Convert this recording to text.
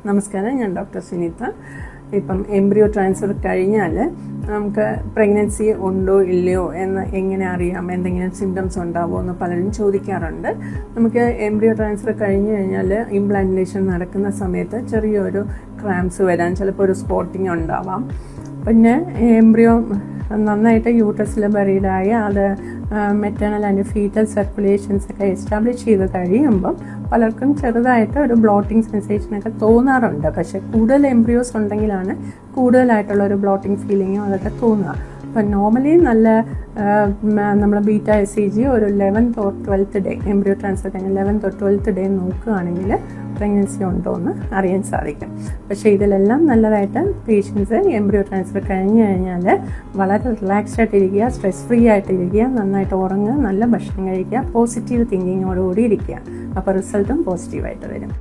നമസ്കാരം, ഞാൻ ഡോക്ടർ സുനിത. ഇപ്പം എംബ്രിയോ ട്രാൻസ്ഫർ കഴിഞ്ഞാൽ നമുക്ക് പ്രഗ്നൻസി ഉണ്ടോ ഇല്ലയോ എന്ന് എങ്ങനെ അറിയാം, എന്തെങ്കിലും സിംറ്റംസ് ഉണ്ടാവുമോ എന്ന് പലരും ചോദിക്കാറുണ്ട്. നമുക്ക് എംബ്രിയോ ട്രാൻസ്ഫർ കഴിഞ്ഞ് കഴിഞ്ഞാൽ ഇംപ്ലാന്റേഷൻ നടക്കുന്ന സമയത്ത് ചെറിയൊരു ക്രാംസ് വരാൻ, ചിലപ്പോൾ ഒരു സ്പോട്ടിങ് ഉണ്ടാവാം. പിന്നെ എംബ്രിയോ നന്നായിട്ട് യൂട്രസിൽ ബറീഡായി അത് മെറ്റേണൽ ആൻഡ് ഫീറ്റൽ സർക്കുലേഷൻസ് ഒക്കെ എസ്റ്റാബ്ലിഷ് ചെയ്ത് കഴിയുമ്പം പലർക്കും ചെറുതായിട്ട് ഒരു ബ്ലോട്ടിംഗ് സെൻസേഷനൊക്കെ തോന്നാറുണ്ട്. പക്ഷേ കൂടുതൽ എംബ്രിയോസ് ഉണ്ടെങ്കിലാണ് കൂടുതലായിട്ടുള്ള ഒരു ബ്ലോട്ടിംഗ് ഫീലിങ്ങും അതൊക്കെ തോന്നുക. അപ്പം നോർമലി നല്ല നമ്മൾ ബീറ്റ SEG ഒരു 11th or 12th day, embryo transfer കഴിഞ്ഞ് 11th or 12th ഡേ നോക്കുകയാണെങ്കിൽ പ്രഗ്നൻസി ഉണ്ടോ എന്ന് അറിയാൻ സാധിക്കും. പക്ഷേ ഇതിലെല്ലാം നല്ലതായിട്ട് പേഷ്യൻസ് എംബ്രിയോ ട്രാൻസ്ഫർ കഴിഞ്ഞ് കഴിഞ്ഞാൽ വളരെ റിലാക്സ്ഡ് ആയിട്ടിരിക്കുക, സ്ട്രെസ് ഫ്രീ ആയിട്ടിരിക്കുക, നന്നായിട്ട് ഉറങ്ങുക, നല്ല ഭക്ഷണം കഴിക്കുക, പോസിറ്റീവ് തിങ്കിങ്ങോടുകൂടി ഇരിക്കുക. അപ്പോൾ റിസൾട്ടും പോസിറ്റീവായിട്ട് വരും.